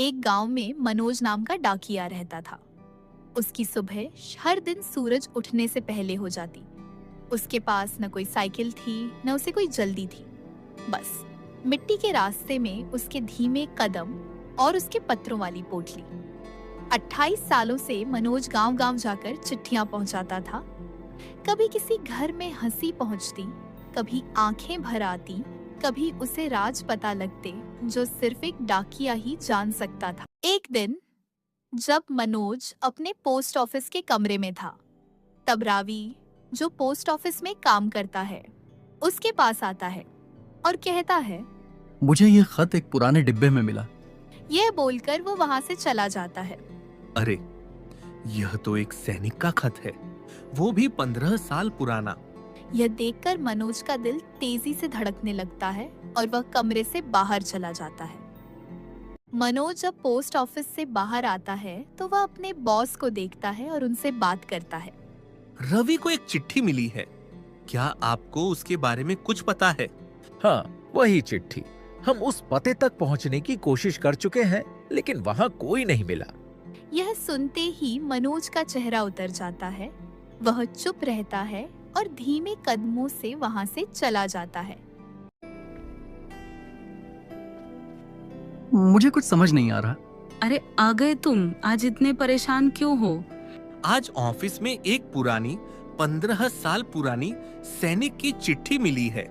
एक गांव में मनोज नाम का डाकिया रहता था। उसकी सुबह हर दिन सूरज उठने से पहले हो जाती। उसके पास न कोई साइकिल थी, न उसे कोई जल्दी थी। बस मिट्टी के रास्ते में उसके धीमे कदम और उसके पत्रों वाली पोटली। 28 सालों से मनोज गांव-गांव जाकर चिट्ठियां पहुंचाता था। कभी किसी घर में हंसी पहुंचती, कभी आंखें भर आती, कभी उसे राज पता लगते जो सिर्फ एक डाकिया ही जान सकता था। एक दिन जब मनोज अपने पोस्ट ऑफिस के कमरे में था, तब रावी, जो पोस्ट ऑफिस में काम करता है, उसके पास आता है और कहता है, मुझे ये खत एक पुराने डिब्बे में मिला। यह बोलकर वो वहां से चला जाता है। अरे, यह तो एक सैनिक का खत है, वो भी 15 साल पुराना। यह देखकर मनोज का दिल तेजी से धड़कने लगता है और वह कमरे से बाहर चला जाता है। मनोज जब पोस्ट ऑफिस से बाहर आता है तो वह अपने बॉस को देखता है और उनसे बात करता है। रवि को एक चिट्ठी मिली है, क्या आपको उसके बारे में कुछ पता है? हाँ, वही चिट्ठी। हम उस पते तक पहुंचने की कोशिश कर चुके हैं, लेकिन वहाँ कोई नहीं मिला। यह सुनते ही मनोज का चेहरा उतर जाता है। वह चुप रहता है और धीमे कदमों से वहां से चला जाता है। मुझे कुछ समझ नहीं आ रहा। अरे आ गए तुम, आज इतने परेशान क्यों हो? आज ऑफिस में एक पुरानी 15 साल पुरानी सैनिक की चिट्ठी मिली है।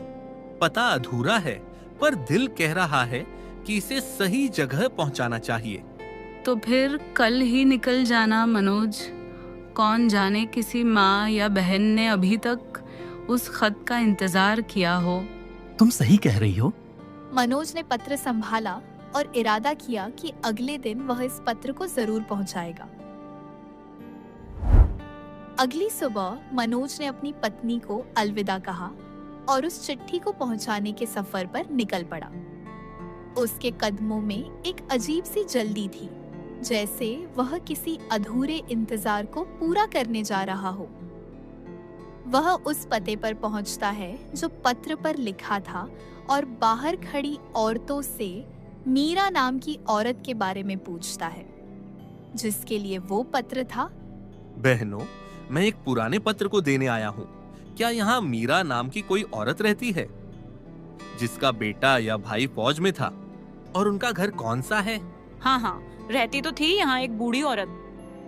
पता अधूरा है, पर दिल कह रहा है कि इसे सही जगह पहुंचाना चाहिए। तो फिर कल ही निकल जाना मनोज। कौन जाने किसी माँ या बहन ने अभी तक उस खत का इंतजार किया हो। तुम सही कह रही हो। मनोज ने पत्र संभाला और इरादा किया कि अगले दिन वह इस पत्र को जरूर पहुंचाएगा। अगली सुबह मनोज ने अपनी पत्नी को अलविदा कहा और उस चिट्ठी को पहुंचाने के सफर पर निकल पड़ा। उसके कदमों में एक अजीब सी जल्दी थी, जैसे वह किसी अधूरे इंतजार को पूरा करने जा रहा हो। वह उस पते पर पहुंचता है जो पत्र पर लिखा था और बाहर खड़ी औरतों से मीरा नाम की औरत के बारे में पूछता है, जिसके लिए वो पत्र था। बहनों, मैं एक पुराने पत्र को देने आया हूँ। क्या यहाँ मीरा नाम की कोई औरत रहती है, जिसका बेटा या भाई फौज में था? और उनका घर कौन सा है? हाँ, रहती तो थी यहाँ एक बूढ़ी औरत,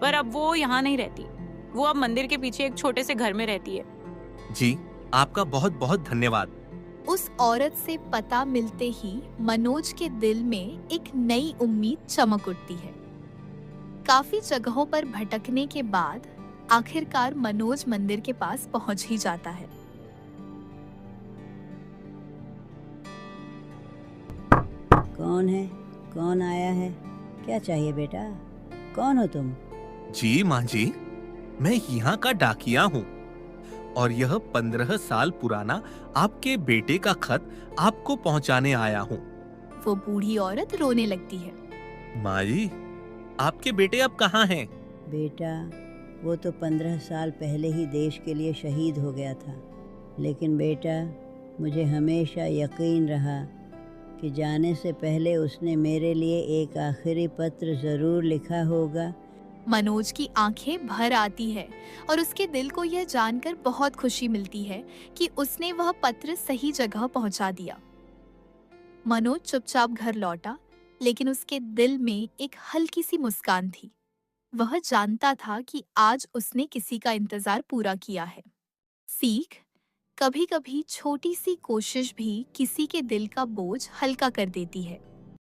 पर अब वो यहाँ नहीं रहती। वो अब मंदिर के पीछे एक छोटे से घर में रहती है। जी, आपका बहुत बहुत धन्यवाद। उस औरत से पता मिलते ही मनोज के दिल में एक नई उम्मीद चमक उठती है। काफी जगहों पर भटकने के बाद आखिरकार मनोज मंदिर के पास पहुंच ही जाता है। कौन है? कौन आया है? क्या चाहिए बेटा? कौन हो तुम? जी माँ जी, मैं यहाँ का डाकिया हूँ और यह 15 साल पुराना आपके बेटे का खत आपको पहुँचाने आया हूँ। वो बूढ़ी औरत रोने लगती है। माँ जी, आपके बेटे अब कहाँ हैं? बेटा, वो तो 15 साल पहले ही देश के लिए शहीद हो गया था। लेकिन बेटा, मुझे हमेशा यकीन रहा कि जाने से पहले उसने मेरे लिए एक आखिरी पत्र ज़रूर लिखा होगा। मनोज की आंखें भर आती है और उसके दिल को यह जानकर बहुत खुशी मिलती है कि उसने वह पत्र सही जगह पहुंचा दिया। मनोज चुपचाप घर लौटा, लेकिन उसके दिल में एक हल्की सी मुस्कान थी। वह जानता था कि आज उसने किसी का इंतजार पूरा किया है। सीख, कभी कभी छोटी सी कोशिश भी किसी के दिल का बोझ हल्का कर देती है।